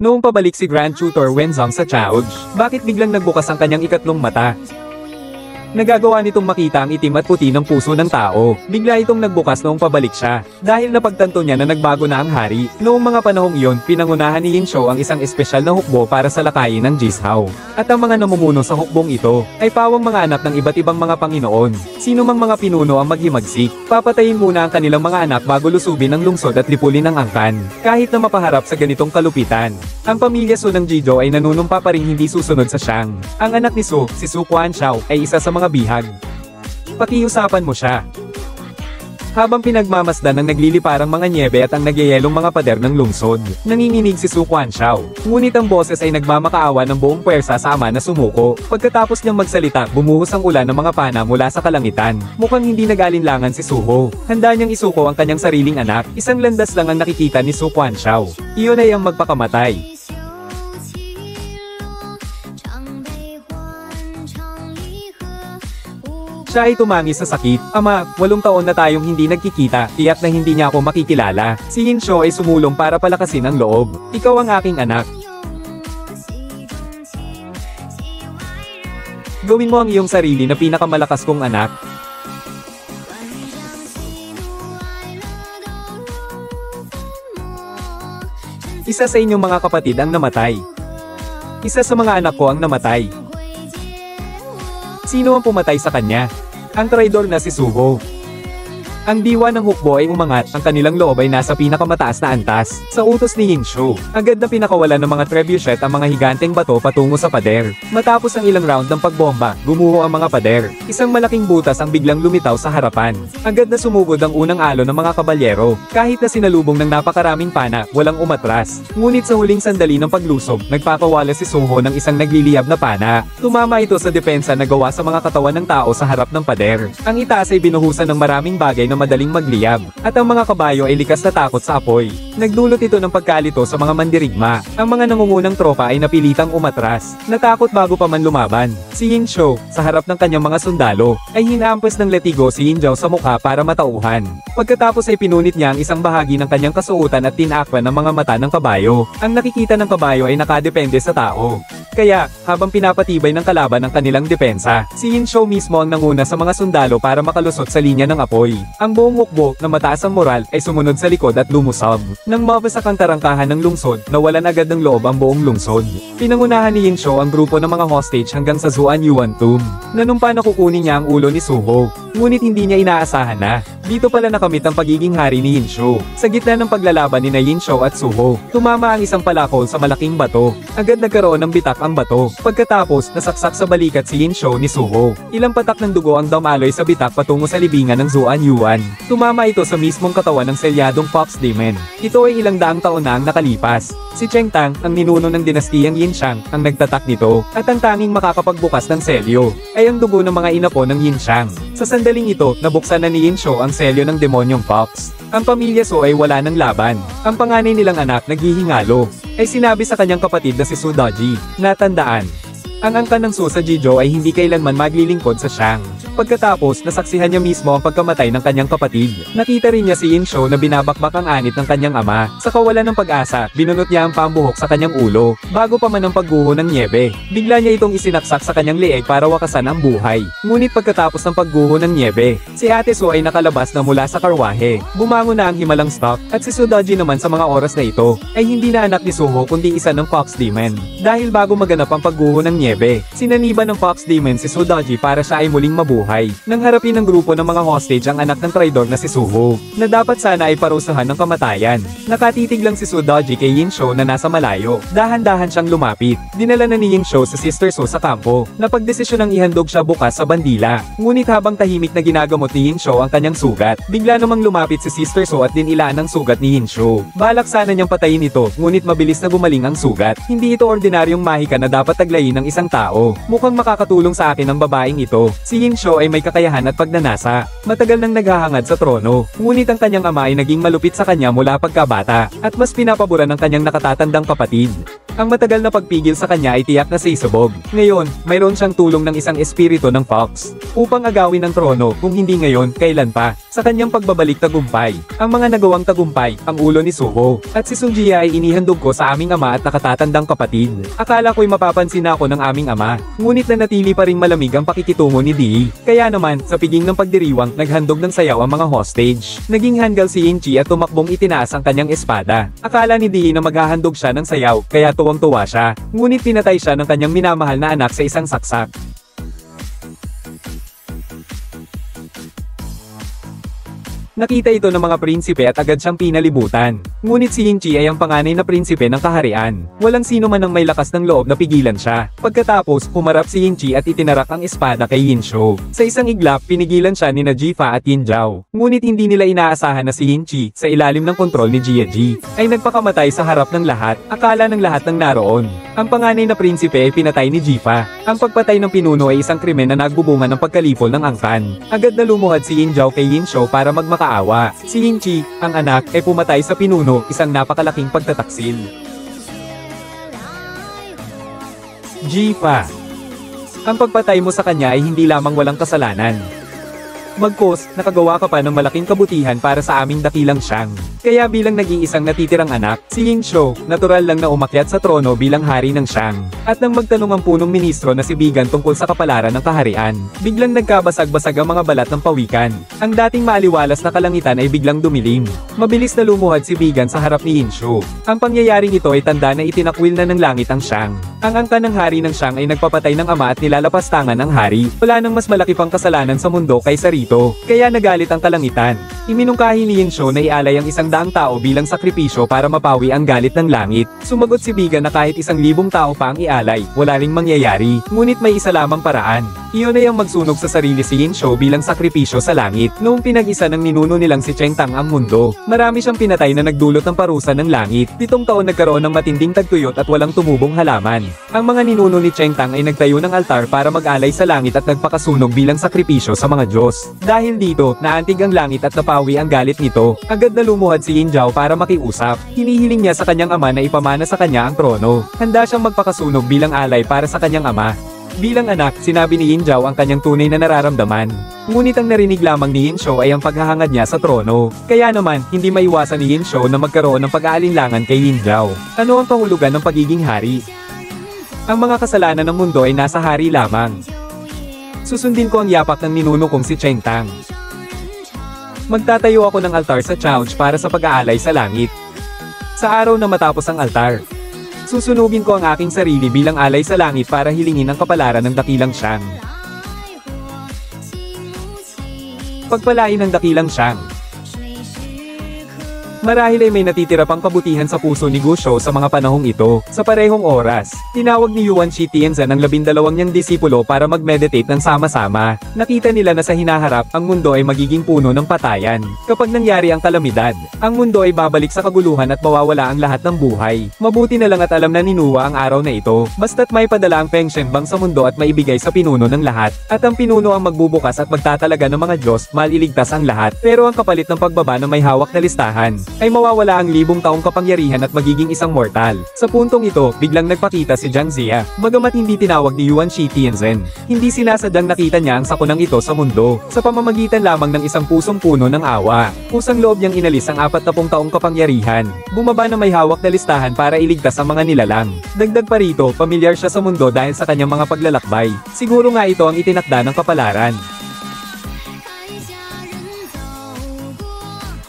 Noong pabalik si Grand Tutor Wenzhong sa Chaoj, bakit biglang nagbukas ang kanyang ikatlong mata? Nagagawa nitong makita ang itim at puti ng puso ng tao. Bigla itong nagbukas noong pabalik siya, dahil napagtanto niya na nagbago na ang hari. Noong mga panahong iyon, pinangunahan ni Yin Shou ang isang espesyal na hukbo para sa lakayin ng Jishao. At ang mga namumuno sa hukbong ito, ay pawang mga anak ng iba't ibang mga panginoon. Sino mang mga pinuno ang maghimagsik, papatayin muna ang kanilang mga anak bago lusubin ang lungsod at lipulin ang angkan. Kahit na mapaharap sa ganitong kalupitan, ang pamilya Su ng Jizhou ay nanunumpa pa rin hindi susunod sa Shang. Ang anak ni Su, si Su Quanxiao, ay isa sa mga bihag. Pakiusapan mo siya. Habang pinagmamasdan ng nagliliparang mga nyebe at ang nagyayelong mga pader ng lungsod, nanginginig si Su Quanxiao. Ngunit ang boses ay nagmamakaawa ng buong puwersa sa ama na sumuko. Pagkatapos niyang magsalita, bumuhos ang ulan ng mga pana mula sa kalangitan. Mukhang hindi nag-alinlangan si Suho. Handa niyang isuko ang kanyang sariling anak. Isang landas lang ang nakikita ni Su Quanxiao. Iyon ay ang magpakamatay. Siya ay tumangis sa sakit. Ama, 8 taon na tayong hindi nagkikita, tiyak na hindi niya ako makikilala. Si Yin Shou ay sumulong para palakasin ang loob. Ikaw ang aking anak. Gawin mo ang iyong sarili na pinakamalakas kong anak. Isa sa inyong mga kapatid ang namatay. Isa sa mga anak ko ang namatay. Sino ang pumatay sa kanya? Ang traidor na si Suho. Ang diwa ng hukbo ay umangat, ang kanilang loob ay nasa pinakamataas na antas. Sa utos ni Yin Shou, agad na pinakawalan ng mga trebuchet ang mga higanteng bato patungo sa pader. Matapos ang ilang round ng pagbomba, gumuho ang mga pader. Isang malaking butas ang biglang lumitaw sa harapan. Agad na sumugod ang unang alon ng mga kabalyero. Kahit na sinalubong ng napakaraming pana, walang umatras. Ngunit sa huling sandali ng paglusob, nagpapawala si Suho ng isang nagliliyab na pana. Tumama ito sa depensa na gawa sa mga katawan ng tao sa harap ng pader. Ang itaas ay binuhusan ng maraming bagay na madaling magliyab, at ang mga kabayo ay likas na takot sa apoy. Nagdulot ito ng pagkalito sa mga mandirigma. Ang mga nangungunang tropa ay napilitang umatras. Natakot bago pa man lumaban. Si Yin Shou, sa harap ng kanyang mga sundalo, ay hinaampas ng latigo si Yin Zhao sa mukha para matauhan. Pagkatapos ay pinunit niya ang isang bahagi ng kanyang kasuotan at tinakpan ng mga mata ng kabayo. Ang nakikita ng kabayo ay nakadepende sa tao. Kaya, habang pinapatibay ng kalaban ang kanilang depensa, si Yin Shou mismo ang nanguna sa mga sundalo para makalusot sa linya ng apoy. Ang buong hukbo, na mataas ang moral, ay sumunod sa likod at lumusab. Nang mabasak ang tarangkahan ng lungsod, nawalan agad ng loob ang buong lungsod. Pinangunahan ni Yin Shou ang grupo ng mga hostage hanggang sa Zuan Yuan Tomb. Nanumpa na kukunin niya ang ulo ni Suho. Ngunit hindi niya inaasahan na dito pala nakamit ang pagiging hari ni Yin Shou. Sa gitna ng paglalaban ni Yin Shou at Suho, tumama ang isang palakol sa malaking bato. Agad nagkaroon ng bitak ang bato. Pagkatapos, nasaksak sa balikat si Yin Shou ni Suho. Ilang patak ng dugo ang dumaloy sa bitak patungo sa libingan ng Zuan Yuan. Tumama ito sa mismong katawan ng selyadong Fox Demon. Ito ay ilang daang taon na ang nakalipas. Si Cheng Tang, ang ninuno ng dinastiyang Yin Shang, ang nagtatak nito, at ang tanging makakapagbukas ng selyo, ay ang dugo ng mga inapo ng Yin Shang. Sa sandaling ito, nabuksan na ni Yin Shou ang selyo ng demonyong Fox. Ang pamilya Su ay wala ng laban. Ang panganay nilang anak naghihingalo, ay sinabi sa kanyang kapatid na si Su Daji, na tandaan, ang angkan ng Su sa Jizhou ay hindi kailanman maglilingkod sa Shang. Pagkatapos, nasaksihan niya mismo ang pagkamatay ng kanyang kapatid. Nakita rin niya si Yin Shou na binabakbak ang anit ng kanyang ama. Sa kawalan ng pag-asa, binunot niya ang pambuhok sa kanyang ulo. Bago pa man ang pagguho ng nyebe, bigla niya itong isinaksak sa kanyang leeg para wakasan ang buhay. Ngunit pagkatapos ng pagguho ng nyebe, si Ate Su ay nakalabas na mula sa karwahe. Bumangon na ang himalang stock, at si Su Daji naman sa mga oras na ito, ay hindi na anak ni Suho kundi isa ng Fox Demon. Dahil bago maganap ang pagguho ng nyebe, sinaniban ng Fox Demon si Su Daji para siya ay muling mabuhay. Nang harapin ng grupo ng mga hostage ang anak ng traidor na si Suho, na dapat sana ay parusahan ng kamatayan. Nakatitig lang si Su Daji kay Yin Shou na nasa malayo. Dahan-dahan siyang lumapit. Dinala na ni Yin Shou sa Sister Su sa kampo. Napagdesisyon ng ihandog siya bukas sa bandila. Ngunit habang tahimik na ginagamot ni Yin Shou ang kanyang sugat, bigla namang lumapit si Sister Su at dinilaan ang sugat ni Yin Shou. Balak sana niyang patayin ito, ngunit mabilis na gumaling ang sugat. Hindi ito ordinaryong mahika na dapat taglayin ng isang tao. Mukhang makakatulong sa akin ang babaeng ito. Si Yin Shou ay may kakayahan at pagnanasa. Matagal nang naghahangad sa trono, ngunit ang kanyang ama ay naging malupit sa kanya mula pagkabata, at mas pinapaboran ng kanyang nakatatandang kapatid. Ang matagal na pagpigil sa kanya ay tiyak na sa isabog. Ngayon, mayroon siyang tulong ng isang espiritu ng Fox upang agawin ang trono, kung hindi ngayon, kailan pa, sa kanyang pagbabalik tagumpay. Ang mga nagawang tagumpay, ang ulo ni Suho, at si Sunjia ay inihandog ko sa aming ama at nakatatandang kapatid. Akala ko'y mapapansin ako ng aming ama, ngunit nanatili pa ring malamig ang pakikitungo ni Dee. Kaya naman, sa piging ng pagdiriwang, naghandog ng sayaw ang mga hostage. Naging hanggal si Inchi at tumakbong itinaas ang kanyang espada. Akala ni Dee na maghahandog siya ng sayaw, kaya tuwang-tuwa siya. Ngunit pinatay siya ng kanyang minamahal na anak sa isang saksak. Nakita ito ng mga prinsipe at agad siyang pinalibutan. Ngunit si Inchi ay ang panganay na prinsipe ng kaharian. Walang sino man ang may lakas ng loob na pigilan siya. Pagkatapos, humarap si Inchi at itinarak ang espada kay Yinsho. Sa isang iglap, pinigilan siya ni Jifa at Yinjiao. Ngunit hindi nila inaasahan na si Inchi, sa ilalim ng kontrol ni Jieji, ay nagpakamatay sa harap ng lahat. Akala ng lahat ng naroon. Ang panganay na prinsipe ay pinatay ni Jifa. Ang pagpatay ng pinuno ay isang krimen na nagbubunga ng pagkalipol ng angkan. Agad na lumuhad si Yinjiao kay Yinsho para magmakaawa. Si Inchi, ang anak, ay pumatay sa pinuno, isang napakalaking pagtataksil. Jifa. Ang pagpatay mo sa kanya ay hindi lamang walang kasalanan. Magkos, nakagawa ka pa ng malaking kabutihan para sa aming dakilang Shang. Kaya bilang nag-iisang natitirang anak, si Yinsho, natural lang na umakyat sa trono bilang hari ng Shang. At nang magtanong ang punong ministro na si Bigan tungkol sa kapalaran ng kaharian, biglang nagkabasag-basag ang mga balat ng pawikan. Ang dating maaliwalas na kalangitan ay biglang dumilim. Mabilis na lumuhad si Bigan sa harap ni Yinsho. Ang pangyayaring ito ay tanda na itinakwil na ng langit ang Shang. Ang angkan ng hari ng Shang ay nagpapatay ng ama at nilalapastangan ng hari. Wala nang mas malaki pang kasalanan sa mundo kaysa rito. Kaya nagalit ang kalangitan. Iminungkahi ni Yinsho na ialay ang 100 tao bilang sakripisyo para mapawi ang galit ng langit. Sumagot si Bigan na kahit 1,000 tao pa ang ialay, wala ring mangyayari. Ngunit may isa lamang paraan. Iyon ay ang magsunog sa sarili si Yinsho bilang sakripisyo sa langit. Noong pinag-isa ng ninuno nilang si Cheng Tang ang mundo, marami siyang pinatay na nagdulot ng parusa ng langit. 7 taon nagkaroon ng matinding tagtuyot at walang tumubong halaman. Ang mga ninuno ni Cheng Tang ay nagtayo ng altar para mag-alay sa langit at nagpakasunog bilang sakripisyo sa mga Diyos. Dahil dito, naantig ang langit at napawi ang galit nito. Agad na lumuhad si Yinjiao para makiusap. Hinihiling niya sa kanyang ama na ipamana sa kanya ang trono. Handa siyang magpakasunog bilang alay para sa kanyang ama. Bilang anak, sinabi ni Yinjiao ang kanyang tunay na nararamdaman. Ngunit ang narinig lamang ni Yinsho ay ang paghahangad niya sa trono. Kaya naman, hindi maiwasan ni Yinsho na magkaroon ng pag-aalinlangan kay Yinjiao. Ano ang kahulugan ng pagiging hari? Ang mga kasalanan ng mundo ay nasa hari lamang. Susundin ko ang yapak ng ninuno kong si Cheng Tang. Magtatayo ako ng altar sa Chouch para sa pag-aalay sa langit. Sa araw na matapos ang altar, susunugin ko ang aking sarili bilang alay sa langit para hilingin ang kapalaran ng dakilang Shang. Pagpalain ng dakilang Shang. Marahil ay may natitira pang kabutihan sa puso ni Gushou sa mga panahong ito. Sa parehong oras, tinawag ni Yuan Shi Tianzan ang 12 niyang disipulo para mag-meditate ng sama-sama. Nakita nila na sa hinaharap, ang mundo ay magiging puno ng patayan. Kapag nangyari ang kalamidad, ang mundo ay babalik sa kaguluhan at mawawala ang lahat ng buhay. Mabuti na lang at alam na ni Nuwa ang araw na ito, basta't may padala ang Feng Shenbang sa mundo at maibigay sa pinuno ng lahat. At ang pinuno ang magbubukas at magtatalaga ng mga Diyos, maliligtas ang lahat. Pero ang kapalit ng pagbaba na may hawak na listahan, ay mawawala ang 1000 taong kapangyarihan at magiging isang mortal. Sa puntong ito, biglang nagpakita si Jiang Zia. Bagamat hindi tinawag ni Yuan Shi Tianzan, hindi sinasadyang nakita niya ang sakunang ito sa mundo, sa pamamagitan lamang ng isang pusong puno ng awa. Pusang loob niyang inalis ang 40 taong kapangyarihan. Bumaba na may hawak na listahan para iligtas ang mga nilalang. Dagdag pa rito, pamilyar siya sa mundo dahil sa kanyang mga paglalakbay. Siguro nga ito ang itinakda ng kapalaran.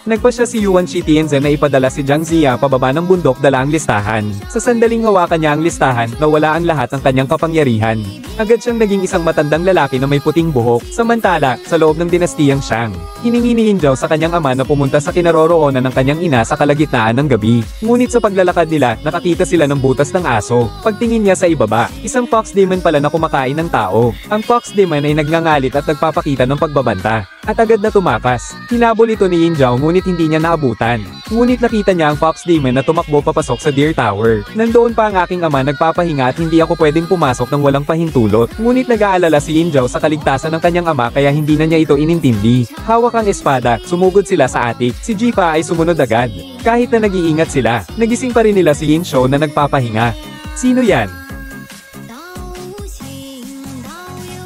Nagpasya si Yuan Shi Tianzan na ipadala si Jiang Zia pababa ng bundok dala ang listahan. Sa sandaling hawakan niya ang listahan, nawala ang lahat ng kanyang kapangyarihan. Agad siyang naging isang matandang lalaki na may puting buhok. Samantala, sa loob ng dinastiyang Shang, hiningi ni Yinjiao sa kanyang ama na pumunta sa kinaroroonan ng kanyang ina sa kalagitnaan ng gabi. Ngunit sa paglalakad nila, nakakita sila ng butas ng aso. Pagtingin niya sa ibaba, isang fox demon pala na kumakain ng tao. Ang fox demon ay nagngangalit at nagpapakita ng pagbabanta. At agad na tumakas. Hinabol ito ni Yinjiao ngunit hindi niya naabutan. Ngunit nakita niya ang fox demon na tumakbo papasok sa Deer Tower. Nandoon pa ang aking ama nagpapahinga at hindi ako pwedeng pumasok ng walang pahintulot. Ngunit nag-aalala si Yinjiao sa kaligtasan ng kanyang ama kaya hindi na niya ito inintindi. Hawak ang espada, sumugod sila sa attic. Si Jifa ay sumunod agad. Kahit na nag-iingat sila, nagising pa rin nila si Yinsho na nagpapahinga. Sino yan?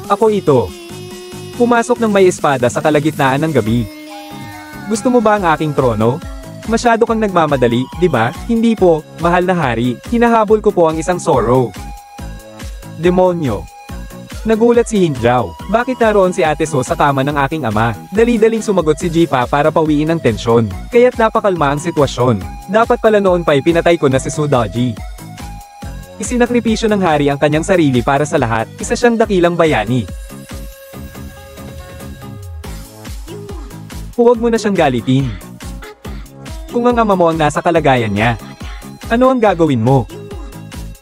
Ako ito. Pumasok ng may espada sa kalagitnaan ng gabi. Gusto mo ba ang aking trono? Masyado kang nagmamadali, di ba? Hindi po, mahal na hari. Hinahabol ko po ang isang Zorro. Demonyo. Nagulat si Yin Zhao. Bakit naroon si Ate So sa kama ng aking ama? Dali-daling sumagot si Jifa para pawiin ang tensyon. Kaya't napakalma ang sitwasyon. Dapat pala noon pa'y pinatay ko na si Su Daji. Isinakripisyo ng hari ang kanyang sarili para sa lahat. Isa siyang dakilang bayani. Huwag mo na siyang galitin. Kung ang ama mo ang nasa kalagayan niya, ano ang gagawin mo?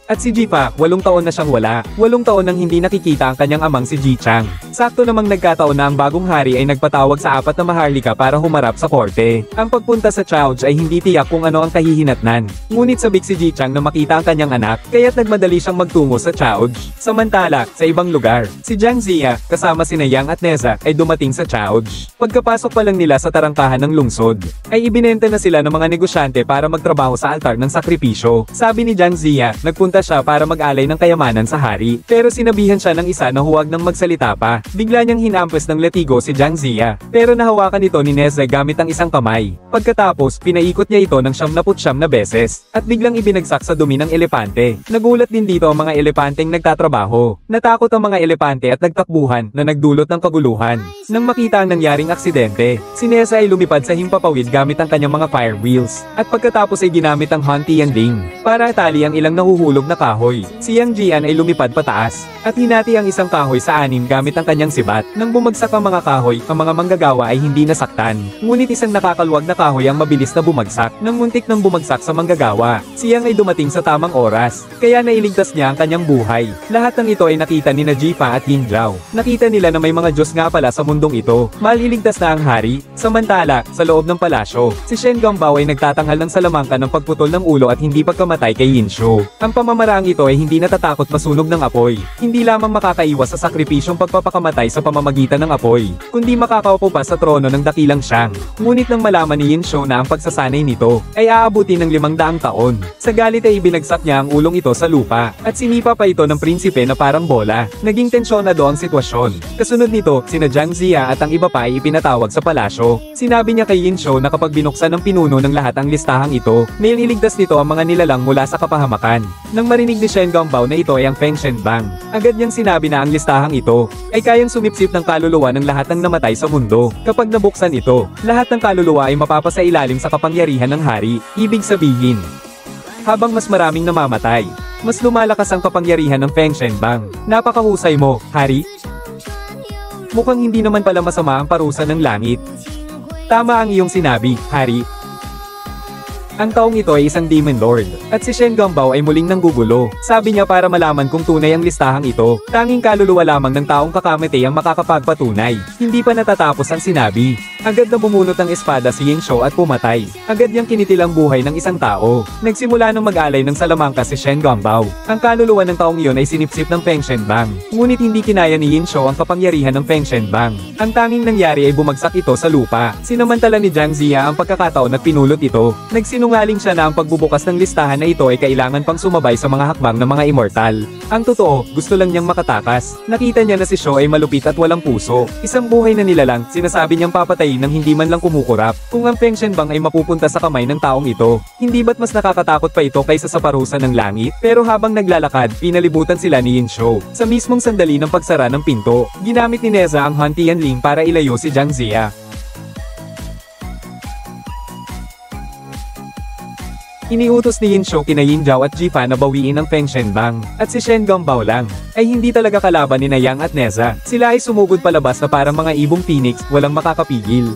At si Jifa, 8 taon na siyang wala, 8 taon nang hindi nakikita ang kanyang amang si Ji Chang. Sakto namang nagkataon na ang bagong hari ay nagpatawag sa 4 na maharlika para humarap sa korte. Ang pagpunta sa Chaoj ay hindi tiyak kung ano ang kahihinatnan. Ngunit sabik si Ji Chang na makita ang kanyang anak, kaya't nagmadali siyang magtungo sa Chaoj. Samantala, sa ibang lugar, si Jiang Zia, kasama sina Yang at Neza, ay dumating sa Chaoj. Pagkapasok pa lang nila sa tarangkahan ng lungsod, ay ibinenta na sila ng mga negosyante para magtrabaho sa altar ng sakripisyo. Sabi ni Jiang Zia, nagpunta siya para mag-alay ng kayamanan sa hari, pero sinabihan siya ng isa na huwag nang magsalita pa. Bigla niyang hinampes ng latigo si Jiang Zia, pero nahawakan ito ni Neze gamit ang isang kamay. Pagkatapos, pinaikot niya ito ng 79 na beses, at biglang ibinagsak sa dumi ng elepante. Nagulat din dito ang mga elepanteng nagtatrabaho. Natakot ang mga elepante at nagtakbuhan na nagdulot ng kaguluhan. Nang makita ang nangyaring aksidente, si Neze ay lumipad sa himpapawid gamit ang kanyang mga fire wheels, at pagkatapos ay ginamit ang Hantian Ding para atali ang ilang nahuhulog na kahoy. Si Yang Jian ay lumipad pataas, at hinati ang isang kahoy sa 6 gamit ang kanyang sibat. Nang bumagsak ang mga kahoy, ang mga manggagawa ay hindi nasaktan. Ngunit isang nakakalwag na kahoy ang mabilis na bumagsak. Nang muntik nang bumagsak sa manggagawa, si Yang ay dumating sa tamang oras, kaya nailigtas niya ang kanyang buhay. Lahat ng ito ay nakita ni Jifa at Yin Zhao. Nakita nila na may mga Diyos nga pala sa mundong ito. Maliligtas na ang hari. Samantala, sa loob ng palasyo, si Shen Gongbao ay nagtatanghal ng salamangka ng pagputol ng ulo at hindi pagkamatay kay Yin Shu. Ang pamamaraang ito ay hindi natatakot masunog ng apoy. Hindi lamang makakaiwas sa sakripisyong pagpapakamatay sa pamamagitan ng apoy, kundi makakaupo pa sa trono ng dakilang Shang. Ngunit nang malaman ni Yin Shu na ang pagsasanay nito ay aabuti ng 500 taon, sa galit ay ibinagsak niya ang ulong ito sa lupa, at sinipa pa ito ng prinsipe na parang bola. Naging tensyonado ang sitwasyon. Kasunod nito, sina Jiang Zia at ang iba pa ay ipinatawag sa palasyo. Sinabi niya kay Yin Shu na kapag binuksan ng pinuno ng lahat ang listahang ito, may ililigtas nito ang mga nilalang mula sa kapahamakan. Nang marinig ni Shen Gongbao na ito ay ang Feng Shenbang, agad niyang sinabi na ang listahang ito ay kayang sumipsip ng kaluluwa ng lahat ng namatay sa mundo. Kapag nabuksan ito, lahat ng kaluluwa ay mapapasailalim sa kapangyarihan ng hari. Ibig sabihin, habang mas maraming namamatay, mas lumalakas ang kapangyarihan ng Feng Shenbang. Napakahusay mo, hari. Mukhang hindi naman pala masama ang parusa ng langit. Tama ang iyong sinabi, hari. Ang taong ito ay isang Demon Lord, at si Shen Gongbao ay muling nanggugulo. Sabi niya para malaman kung tunay ang listahang ito, tanging kaluluwa lamang ng taong kakamete ang makakapagpatunay. Hindi pa natatapos ang sinabi. Agad na bumunot ang espada si Yin Shu at pumatay. Agad niyang kinitil ang buhay ng isang tao. Nagsimula ng mag-alay ng salamangka si Shen Gongbao. Ang kaluluwa ng taong iyon ay sinipsip ng Feng Shenbang. Ngunit hindi kinaya ni Yin Shu ang kapangyarihan ng Feng Shenbang. Ang tanging nangyari ay bumagsak ito sa lupa. Sinamantala ni Jiang Zia ang pagkakataon at pinulot ito. Nagsinungaling siya na ang pagbubukas ng listahan na ito ay kailangan pang sumabay sa mga hakbang ng mga immortal. Ang totoo, gusto lang niyang makatakas. Nakita niya na si Shu ay malupit at walang puso. Isang buhay na nilalang, sinasabi niyang papatayin nang hindi man lang kumukurap. Kung ang Feng Shenbang ay mapupunta sa kamay ng taong ito, hindi ba't mas nakakatakot pa ito kaysa sa parusa ng langit? Pero habang naglalakad, pinalibutan sila ni Yin Shu. Sa mismong sandali ng pagsara ng pinto, ginamit ni Neza ang Hantian Ling para ilayo si Jiang Zia. Iniutos ni Yin Shu kina Yin Zhao at Jifa na bawiin ang Feng Shenbang, at si Shen Gongbao lang ay hindi talaga kalaban ni Yang at Neza. Sila ay sumugod palabas na parang mga ibong phoenix, walang makakapigil.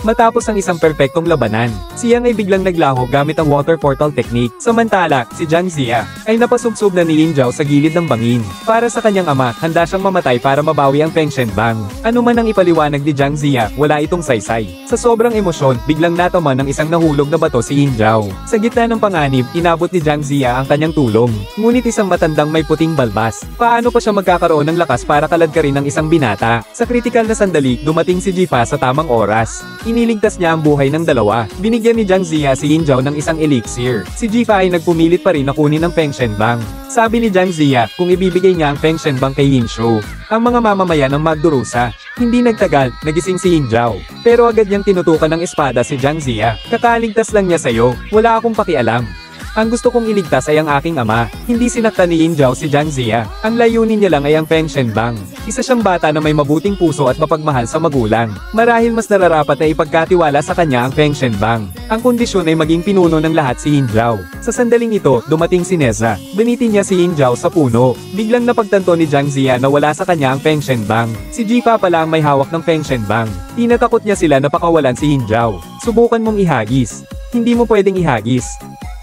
Matapos ang isang perpektong labanan, si Yang ay biglang naglaho gamit ang water portal technique. Samantala, si Jiang Zia ay napasubsob na ni Yin Zhao sa gilid ng bangin. Para sa kanyang ama, handa siyang mamatay para mabawi ang Feng Shenbang. Ano man ang ipaliwanag ni Jiang Zia, wala itong saysay. Sa sobrang emosyon, biglang natama ng isang nahulog na bato si Yin Zhao. Sa gitna ng panganib, inabot ni Jiang Zia ang kanyang tulong. Ngunit isang matandang may puting balbas. Paano pa siya magkakaroon ng lakas para kaladkarin ng isang binata? Sa kritikal na sandali, dumating si Jifa sa tamang oras. Iniligtas niya ang buhay ng dalawa. Binigyan ni Jiang Zia si Yin Zhao ng isang elixir. Si Jifa ay nagpumilit pa rin na kunin ang Feng Shenbang. Sabi ni Jiang Zia, kung ibibigay niya ang Feng Shenbang kay Yin Shu, ang mga mamamayan ng Magdurusa. Hindi nagtagal, nagising si Yin Zhao. Pero agad niyang tinutukan ng espada si Jiang Zia. Kakaligtas lang niya sa'yo, wala akong pakialam. Ang gusto kong iligtas ay ang aking ama, hindi sinaktan ni Yin Zhao si Jiang Zia. Ang layunin niya lang ay ang Feng Shenbang. Isa siyang bata na may mabuting puso at mapagmahal sa magulang. Marahil mas nararapat na ipagkatiwala sa kanya ang Feng Shenbang. Ang kondisyon ay maging pinuno ng lahat si Yin Zhao. Sa sandaling ito, dumating si Neza. Binitin niya si Yin Zhao sa puno. Biglang napagtanto ni Jiang Zia na wala sa kanya ang Feng Shenbang. Si Jifa pala ang may hawak ng Feng Shenbang. Tinatakot niya sila na pakawalan si Yin Zhao. Subukan mong ihagis. Hindi mo pwedeng ihagis.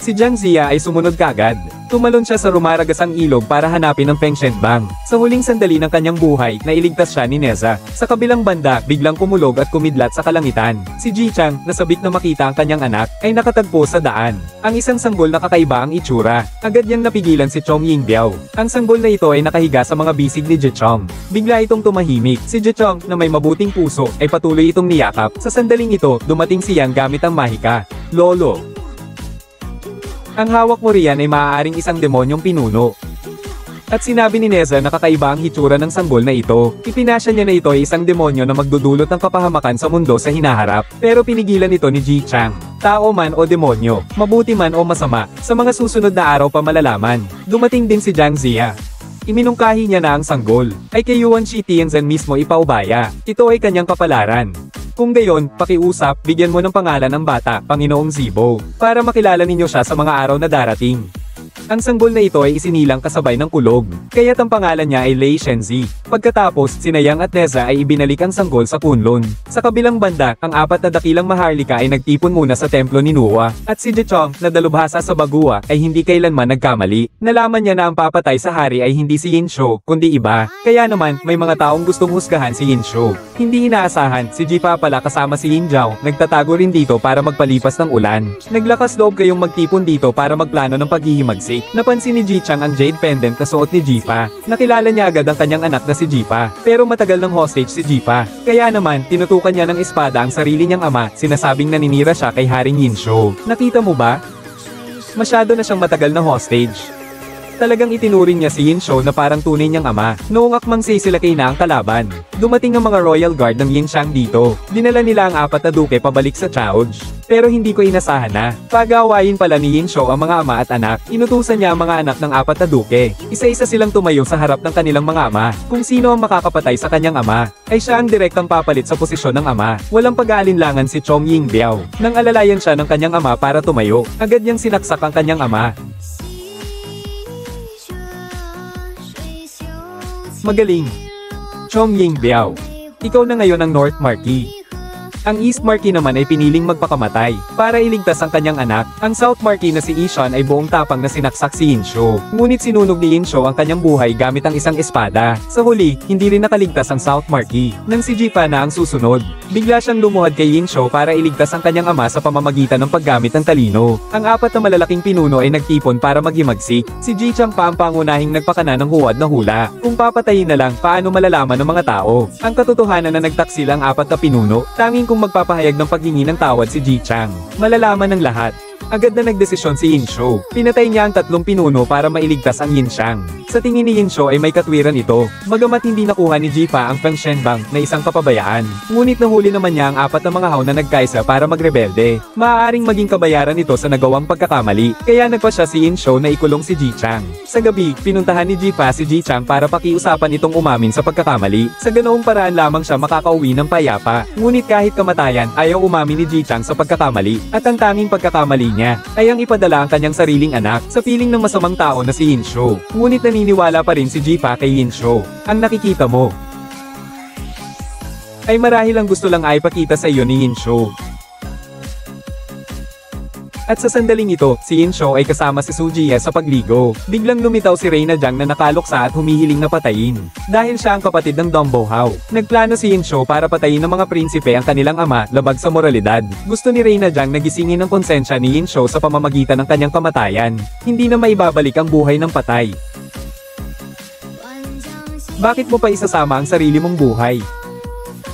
Si Jiang Zia ay sumunod kagad. Tumalon siya sa rumaragasang ilog para hanapin ang Feng Shenbang. Sa huling sandali ng kanyang buhay, nailigtas siya ni Neza. Sa kabilang banda, biglang kumulog at kumidlat sa kalangitan. Si Ji Chang, nasabik na makita ang kanyang anak, ay nakatagpo sa daan. Ang isang sanggol na kakaiba ang itsura. Agad niyang napigilan si Chong Yingbiao. Ang sanggol na ito ay nakahiga sa mga bisig ni Ji Chong. Bigla itong tumahimik. Si Ji Chong, na may mabuting puso, ay patuloy itong niyakap. Sa sandaling ito, dumating si Yang gamit ang mahika. Lolo. Ang hawak mo riyan ay maaaring isang demonyong pinuno. At sinabi ni Neza na kakaiba ang hitsura ng sanggol na ito. Ipinasya niya na ito ay isang demonyo na magdudulot ng kapahamakan sa mundo sa hinaharap. Pero pinigilan ito ni Ji Chang. Tao man o demonyo, mabuti man o masama, sa mga susunod na araw pa malalaman. Dumating din si Jiang Zia. Iminungkahi niya na ang sanggol ay kay Yuan Shi Tianzhen mismo ipaubaya. Ito ay kanyang kapalaran. Kung gayon, pakiusap, bigyan mo ng pangalan ng bata, Panginoong Zibo, para makilala ninyo siya sa mga araw na darating. Ang sanggol na ito ay isinilang kasabay ng kulog, kaya't ang pangalan niya ay Lei Shenzi. Pagkatapos, sina Yang at Neza ay ibinalik ang sanggol sa Kunlun. Sa kabilang banda, ang apat na dakilang maharlika ay nagtipon muna sa templo ni Nuwa, at si Jichong, na dalubhasa sa Bagua, ay hindi kailanman nagkamali. Nalaman niya na ang papatay sa hari ay hindi si Yin Shu, kundi iba. Kaya naman, may mga taong gustong husgahan si Yin Shu. Hindi inaasahan, si Jifa pala kasama si Yin Zhao, nagtatago rin dito para magpalipas ng ulan. Naglakas loob kayong magtipon dito para magplano ng paghihimagsik. Napansin ni Ji Chang ang jade pendant na suot ni Jifa. Nakilala niya agad ang kanyang anak na si Jifa. Pero matagal ng hostage si Jifa. Kaya naman, tinutukan niya ng espada ang sarili niyang ama, sinasabing naninira siya kay Haring Yin Shu. Nakita mo ba? Masyado na siyang matagal na hostage. Talagang itinuring niya si Yin Shu na parang tunay niyang ama. Noong akmang sisilakay na ang kalaban, dumating ang mga royal guard ng Yin Shang dito. Dinala nila ang apat na duke pabalik sa Chaoj. Pero hindi ko inasahan na pag-aawayin pala ni Yin Shu ang mga ama at anak. Inutusan niya ang mga anak ng apat na duke. Isa-isa silang tumayo sa harap ng kanilang mga ama. Kung sino ang makakapatay sa kanyang ama, ay siya ang direktang papalit sa posisyon ng ama. Walang pag-aalinlangan si Chong Yingbiao. Nang alalayan siya ng kanyang ama para tumayo, agad niyang sinaksak ang kanyang ama. Magaling! Chong Yingbiao. Ikaw na ngayon ang North Marquis. Ang East Marquis naman ay piniling magpakamatay para iligtas ang kanyang anak. Ang South Marquis na si Ishan ay buong tapang na sinaksak si Yin Shu. Ngunit sinunog ni Yin Shu ang kanyang buhay gamit ang isang espada. Sa huli, hindi rin nakaligtas ang South Marquis. Nang si Jifa na ang susunod, bigla siyang lumuhad kay Yin Shu para iligtas ang kanyang ama sa pamamagitan ng paggamit ng talino. Ang apat na malalaking pinuno ay nagtipon para maghimagsik. Si Ji Chang pa ang pangunahing nagpakana ng huwad na hula. Kung papatayin na lang, paano malalaman ng mga tao? Ang katotohanan na nagtaksil ang apat na pinuno, tanging kung magpapahayag ng paghingi ng tawad si Ji Chang, malalaman ng lahat. Agad na nagdesisyon si Yin Shu. Pinatay niya ang tatlong pinuno para mailigtas ang Yin Shang. Sa tingin ni Yin Shu ay may katwiran ito, bagamat hindi nakuha ni Jifa ang Feng Shenbang na isang kapabayaan. Ngunit nahuli naman niya ang apat na mga haw na nagkaisa para magrebelde. Maaaring maging kabayaran ito sa nagawang pagkakamali, kaya nagpa siya si Yin Shu na ikulong si Ji Chang. Sa gabi, pinuntahan ni Jifa si Ji Chang para pakiusapan itong umamin sa pagkakamali. Sa ganoong paraan lamang siya makakauwi ng payapa. Ngunit kahit kamatayan, ayaw umamin ni Ji Chang sa pagkakamali, at ang tanging pagkakamali niya ay ang ipadala ang kanyang sariling anak sa piling ng masamang tao na si Yin Shu. Ngunit naniniwala pa rin si Jifa kay Yin Shu. Ang nakikita mo. Ay marahil ang gusto lang ay pakita sa iyo ni Hinsho. At sa sandaling ito, si Hinsho ay kasama si Sujiya sa pagligo. Biglang lumitaw si Reina Jang na nakaluksa at humihiling na patayin. Dahil siya ang kapatid ng Dombo Hao. Nagplano si Hinsho para patayin ng mga prinsipe ang kanilang ama, labag sa moralidad. Gusto ni Reina Jang na gisingin ng konsensya ni Hinsho sa pamamagitan ng kanyang kamatayan. Hindi na maibabalik ang buhay ng patay. Bakit mo pa isasama ang sarili mong buhay?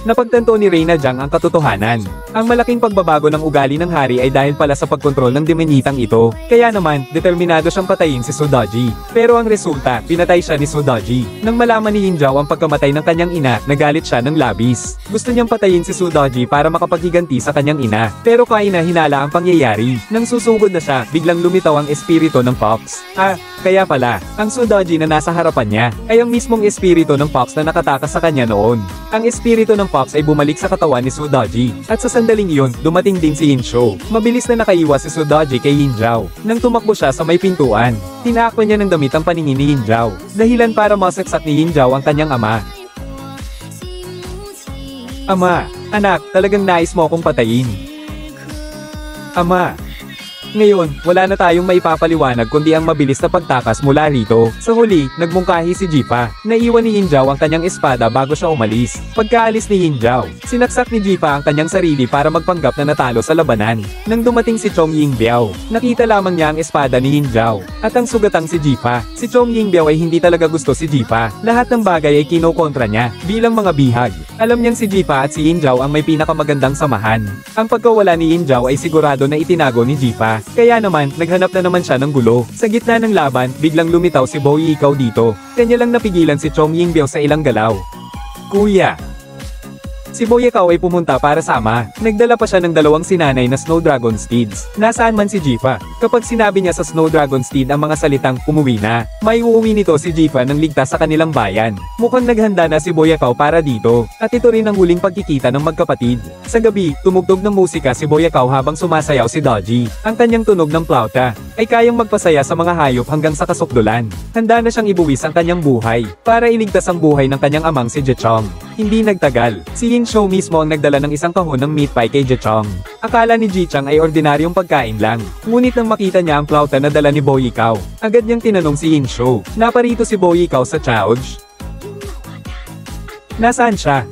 Napagtanto ni Reina Jang ang katotohanan. Ang malaking pagbabago ng ugali ng hari ay dahil pala sa pagkontrol ng demonitang ito. Kaya naman, determinado siyang patayin si Sudaji. Pero ang resulta, pinatay siya ni Sudaji. Nang malaman ni Hinjao ang pagkamatay ng kanyang ina, nagalit siya ng labis. Gusto niyang patayin si Sudaji para makapaghiganti sa kanyang ina. Pero kaina hinala ang pangyayari. Nang susugod na siya, biglang lumitaw ang espiritu ng Fox. Kaya pala, ang Sudaji na nasa harapan niya, ay ang mismong espiritu ng Fox na nakatakas sa kanya noon. Ang espiritu ng Fox ay bumalik sa katawan ni Sudaji. At sa sandaling iyon, dumating din si Hinsho. Mabilis na nakaiwas si Sudaji kay Hinjao. Nang tumakbo siya sa may pintuan, tinakpan niya ng damit ang paningin ni Hinjao. Dahilan para masaksak ni Hinjao ang kanyang ama. Ama, anak, talagang nais mo akong patayin. Ama. Ngayon, wala na tayong maipapaliwanag kundi ang mabilis na pagtakas mula rito. Sa huli, nagmungkahi si Jipa. Naiwan ni Hinjao ang kanyang espada bago siya umalis. Pagkaalis ni Hinjao, sinaksak ni Jipa ang kanyang sarili para magpanggap na natalo sa labanan. Nang dumating si Chong Yingbiao, nakita lamang niya ang espada ni Hinjao. At ang sugatang si Jipa. Si Chong Yingbiao ay hindi talaga gusto si Jipa. Lahat ng bagay ay kinokontra niya, bilang mga bihag. Alam niyang si Jipa at si Hinjao ang may pinakamagandang samahan. Ang pagkawala ni Hinjao ay sigurado na itinago ni Jipa. Kaya naman, naghanap na naman siya ng gulo. Sa gitna ng laban, biglang lumitaw si Boy Ikaw dito. Kanya lang napigilan si Chong Yingbiao sa ilang galaw. Kuya! Si Boy Ikaw ay pumunta para sama. Nagdala pa siya ng dalawang sinanay na Snow Dragon Steeds. Nasaan man si Jifa? Kapag sinabi niya sa Snow Dragon Steed ang mga salitang umuwi na, may uuwi nito si Jifa nang ligtas sa kanilang bayan. Mukhang naghanda na si Boy Ikaw para dito. At ito rin ang huling pagkikita ng magkapatid. Sa gabi, tumugtog ng musika si Boy Ikaw habang sumasayaw si Doji. Ang kanyang tunog ng plauta ay kayang magpasaya sa mga hayop hanggang sa kasukdulan. Handa na siyang ibuwis ang kanyang buhay para iligtas ang buhay ng kanyang amang si Jechong. Hindi nagtagal, si Hinsho mismo ang nagdala ng isang kahon ng meat pie kay Jechong. Akala ni Jichang ay ordinaryong pagkain lang. Ngunit nang makita niya ang plauta na dala ni Boy Ikaw, agad niyang tinanong si Hinsho, naparito si Boy Ikaw sa Chaoj? Nasaan siya?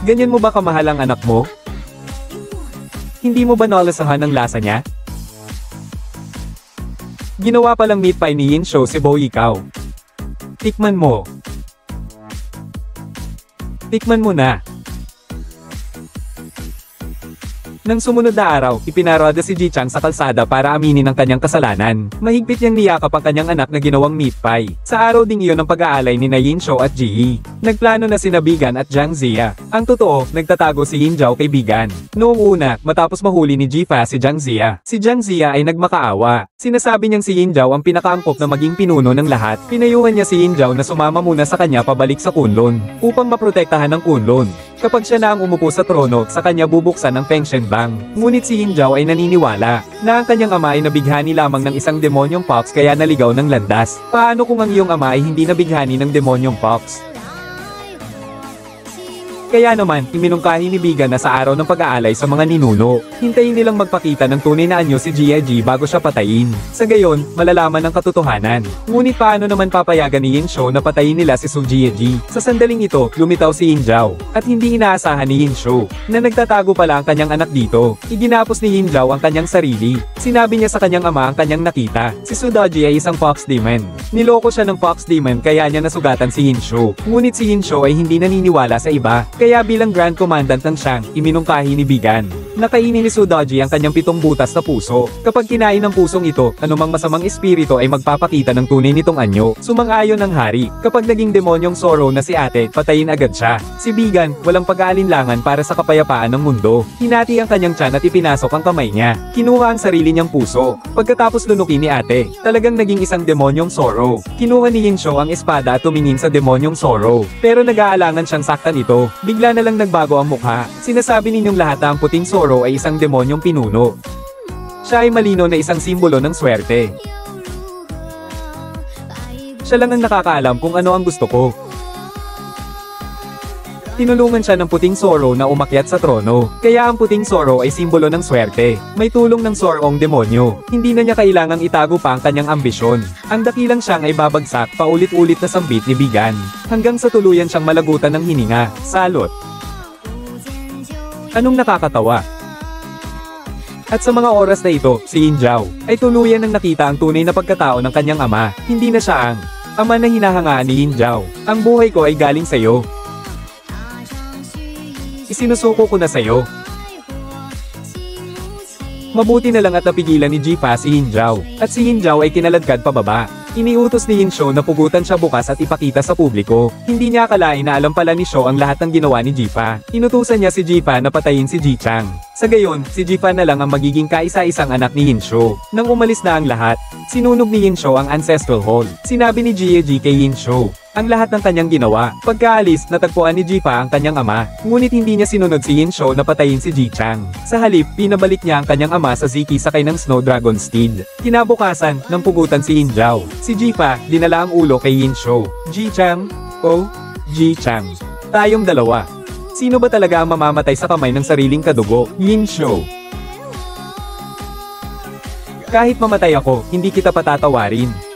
Ganyan mo ba kamahal ang anak mo? Hindi mo ba nalasahan ang lasa niya? Ginawa palang meat pie ni Hinsho si Boy Ikaw. Tikman mo. Tikman mo na. Nang sumunod na araw, ipinarada si Jichang sa kalsada para aminin ang kanyang kasalanan. Mahigpit niyang niyakap ang kanyang anak na ginawang meat pie. Sa araw ding iyon ang pag-aalay ni Hinsho at Ji. Nagplano na sina Bigan at Jiang Zia. Ang totoo, nagtatago si Hinjao kay Bigan. Noong una, matapos mahuli ni Jifa si Jiang Zia. Si Jiang Zia ay nagmakaawa. Sinasabi niyang si Hinjao ang pinakaangkop na maging pinuno ng lahat. Pinayuhan niya si Hinjao na sumama muna sa kanya pabalik sa Kunlun, upang maprotektahan ng Kunlun. Kapag siya na ang umupo sa trono, sa kanya bubuksan ang Fengshen Bang. Ngunit si Hinjao ay naniniwala na ang kanyang ama ay nabighani lamang ng isang demonyong Fox kaya naligaw ng landas. Paano kung ang iyong ama ay hindi nabighani ng demonyong Fox? Kaya naman, iminungkahi ni Bigan na sa araw ng pag-aalay sa mga ninuno, hintayin nilang magpakita ng tunay na anyo si Jia-Ji bago siya patayin. Sa gayon, malalaman ang katotohanan. Ngunit paano naman papayagan ni Hinsho na patayin nila si Su Jia-Ji? Sa sandaling ito, lumitaw si Hinjao, at hindi inaasahan ni Hinsho, na nagtatago pala ang kanyang anak dito. Iginapos ni Hinjao ang kanyang sarili. Sinabi niya sa kanyang ama ang kanyang nakita. Si Sudaji ay isang Fox Demon. Niloko siya ng Fox Demon kaya niya nasugatan si Hinsho. Ngunit si Hinsho ay hindi naniniwala sa iba. Kaya bilang Grand Commandant ng Shang, iminungkahi ni Bigan. Nakainin ni Sudaji ang kanyang 7 butas na puso. Kapag kinain ng pusong ito, anumang masamang espiritu ay magpapakita ng tunay nitong anyo. Sumang-ayon ng hari. Kapag naging demonyong Zoro na si ate, patayin agad siya. Si Bigan, walang pag-aalinlangan para sa kapayapaan ng mundo. Hinati ang kanyang tiyan at ipinasok ang kamay niya. Kinuha ang sarili niyang puso. Pagkatapos lunukin ni ate, talagang naging isang demonyong Zoro. Kinuha ni Hinsho ang espada at tumingin sa demonyong Zoro. Pero nag-aalangan siyang saktan ito. Bigla na lang nagbago ang mukha. Sinasabi ninyong lahat na ang puting Zoro ay isang demonyong pinuno. Siya ay malino na isang simbolo ng swerte. Siya lang ang nakakaalam kung ano ang gusto ko. Tinulungan siya ng puting Zoro na umakyat sa trono. Kaya ang puting Zoro ay simbolo ng swerte. May tulong ng Zoro ang demonyo. Hindi na niya kailangang itago pa ang kanyang ambisyon. Ang dakilang siyang ay babagsak paulit-ulit na sambit ni Bigan. Hanggang sa tuluyan siyang malagutan ng hininga. Salot. Anong nakakatawa? At sa mga oras na ito, si Yin Zhao ay tuluyan nang nakita ang tunay na pagkatao ng kanyang ama. Hindi na siya ang ama na hinahangaan ni Yin Zhao. Ang buhay ko ay galing sa'yo. Isinusuko ko na sa'yo. Mabuti na lang at napigilan ni Jifa si Yin Zhao. At si Yin Zhao ay kinaladkad pababa. Iniutos ni Yin Shou na pugutan siya bukas at ipakita sa publiko. Hindi niya akalain na alam pala ni Shou ang lahat ng ginawa ni Jifa. Inutusan niya si Jifa na patayin si Ji Chang. Sa gayon, si Jifa na lang ang magiging kaisa-isang anak ni Yin Shou. Nang umalis na ang lahat, sinunog ni Yin Shou ang Ancestral Hall. Sinabi ni Jie Ji kay Yin Shou ang lahat ng kanyang ginawa. Pagkaalis, natagpuan ni Jifa ang kanyang ama, ngunit hindi niya sinunod si Yin Shou na patayin si Ji Chang. Sa halip, pinabalik niya ang kanyang ama sa Ziki sakay ng Snow Dragon Steed. Kinabukasan, nang pugutan si Yin Zhao, si Jifa, dinala ang ulo kay Yin Shou. Ji Chang? Oh, Ji Chang. Tayong dalawa. Sino ba talaga ang mamamatay sa kamay ng sariling kadugo? Yin Shou. Kahit mamatay ako, hindi kita patatawarin.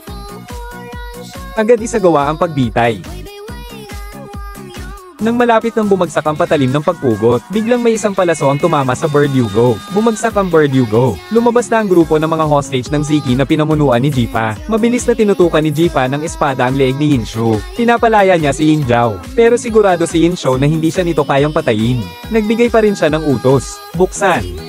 Agad isagawa ang pagbitay. Nang malapit nang bumagsak ang patalim ng pagpugot, biglang may isang palaso ang tumama sa Verdugo. Bumagsak ang Verdugo. Lumabas na ang grupo ng mga hostage ng Ziki na pinamunuan ni Jifa. Mabilis na tinutukan ni Jifa ng espada ang leeg ni Yin Shou. Pinapalaya niya si Yin Zhao. Pero sigurado si Yin Shou na hindi siya nito kayang patayin. Nagbigay pa rin siya ng utos. Buksan.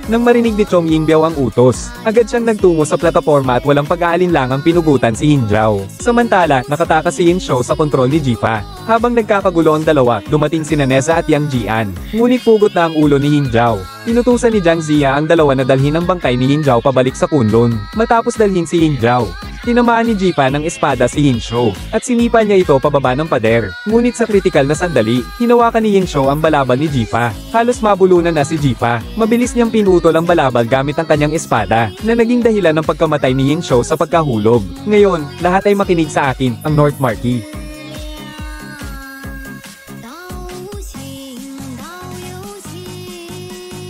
Nang marinig ni Chong Yingbiao ang utos, agad siyang nagtungo sa plataporma at walang pag-aalinlangang pinugutan si Yin Zhao. Samantala, nakatakas si Yin Shou sa kontrol ni Jifa. Habang nagkakagulo ang dalawa, dumating sina Neza at Yang Jian. Ngunit pugot na ang ulo ni Yin Zhao. Inutusan ni Jiang Zia ang dalawa na dalhin ang bangkay ni Yin Zhao pabalik sa Kunlun. Matapos dalhin si Yin Zhao, tinamaan ni Jifa ng espada si Yin Shou, at sinipa niya ito pababa ng pader. Ngunit sa kritikal na sandali, hinawakan ni Yin Shou ang balabal ni Jifa. Halos mabulunan na si Jifa. Mabilis niyang pinutol ang balabal gamit ang kanyang espada, na naging dahilan ng pagkamatay ni Yin Shou sa pagkahulog. Ngayon, lahat ay makinig sa akin, ang North Marquee.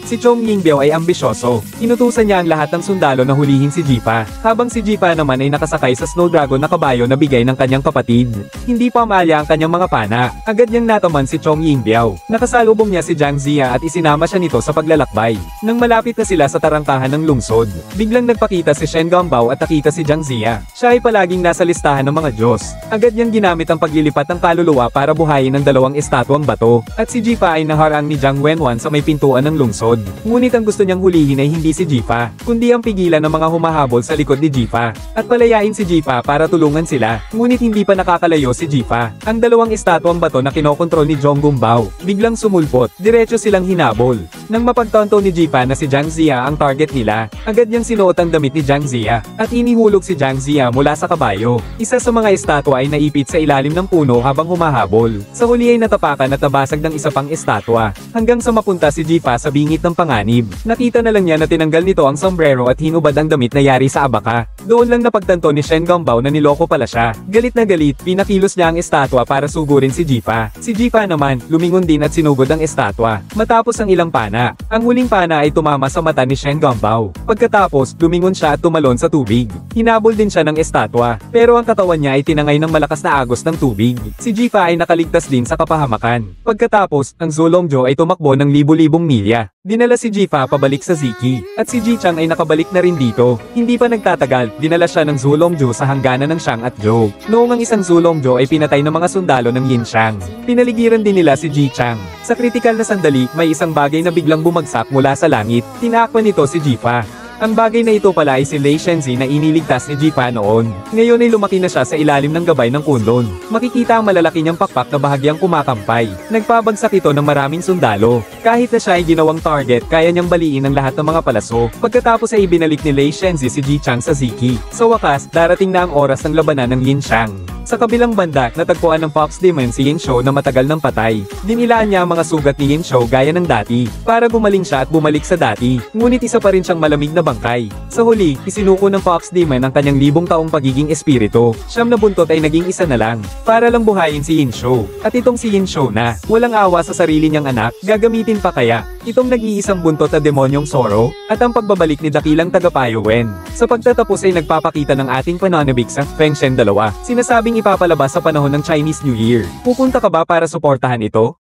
Si Chong Yingbiao ay ambisyoso. Inutusan niya ang lahat ng sundalo na hulihin si Jifa, habang si Jifa naman ay nakasakay sa Snow Dragon na kabayo na bigay ng kanyang kapatid. Hindi pa maalya ang kanyang mga pana, agad niyang nataman si Chong Yingbiao. Nakasalubong niya si Jiang Zia at isinama siya nito sa paglalakbay. Nang malapit na sila sa tarangkahan ng lungsod, biglang nagpakita si Shen Gambao at nakita si Jiang Zia. Siya ay palaging nasa listahan ng mga Diyos. Agad niyang ginamit ang paglilipat ng kaluluwa para buhayin ang dalawang estatwang bato, at si Jifa ay naharang ni Jiang Wenwan sa may pintuan ng lungsod. Ngunit ang gusto niyang hulihin ay hindi si Jifa, kundi ang pigilan ng mga humahabol sa likod ni Jifa, at palayain si Jifa para tulungan sila. Ngunit hindi pa nakakalayo si Jifa. Ang dalawang estatwang bato na kinokontrol ni Zhong Gumbao, biglang sumulpot, diretso silang hinabol. Nang mapagtanto ni Jifa na si Jiang Zia ang target nila, agad niyang sinuot ang damit ni Jiang Zia, at inihulog si Jiang Zia mula sa kabayo. Isa sa mga estatwa ay naipit sa ilalim ng puno habang humahabol. Sa huli ay natapakan at nabasag ng isa pang estatwa, hanggang sa mapunta si Jifa sa bingit ng panganib. Nakita na lang niya na tinanggal nito ang sombrero at hinubad ang damit na yari sa abaka. Doon lang napagtanto ni Shen Gambao na niloko pala siya. Galit na galit, pinakilos niya ang estatwa para sugurin si Jifa. Si Jifa naman, lumingon din at sinugod ang estatwa. Matapos ang ilang pana, ang huling pana ay tumama sa mata ni Shen Gambao. Pagkatapos, lumingon siya at tumalon sa tubig. Hinabol din siya ng estatwa, pero ang katawan niya ay tinangay ng malakas na agos ng tubig. Si Jifa ay nakaligtas din sa kapahamakan. Pagkatapos, ang Zulongjo ay tumakbo ng libu-libong milya. Dinala si Jifa pabalik sa Ziki, at si Ji Chang ay nakabalik na rin dito. Hindi pa nagtatagal, dinala siya ng Zulongjo sa hangganan ng Shang at Zhou. Noong ang isang Zulongjo ay pinatay ng mga sundalo ng Yin Shang, pinaligiran din nila si Ji Chang. Sa kritikal na sandali, may isang bagay na biglang bumagsak mula sa langit. Tinakpan nito si Jifa. Ang bagay na ito pala ay si Lei Shenzi na iniligtas ni Jifa noon. Ngayon ay lumaki na siya sa ilalim ng gabay ng Kunlun. Makikita ang malalaki niyang pakpak na bahagyang kumakampay. Nagpabagsak ito ng maraming sundalo. Kahit na siya ay ginawang target, kaya niyang baliin ang lahat ng mga palaso. Pagkatapos ay ibinalik ni Lei Shenzi si Ji Chang sa Ziki. Sa wakas, darating na ang oras ng labanan ng Yin Shang. Sa kabilang banda, natagpuan ng Fox Demon si Yin Shou na matagal nang patay. Dinilaan niya ang mga sugat ni Yin Shou gaya ng dati, para gumaling siya at bumalik sa dati. Ngunit isa pa rin siyang malamig na bangkay. Sa huli, isinuko ng Fox Demon ang kanyang 1,000 taong pagiging espiritu. Siyam na buntot ay naging isa na lang, para lang buhayin si Yin Shou. At itong si Yin Shou na, walang awa sa sarili niyang anak, gagamitin pa kaya itong nag-iisang buntot na demonyong Zoro, at ang pagbabalik ni dakilang tagapayo Wen. Sa pagtatapos ay nagpapakita ng ating pananabik sa Feng Shen 2, sinasabing ipapalabas sa panahon ng Chinese New Year. Pupunta ka ba para suportahan ito?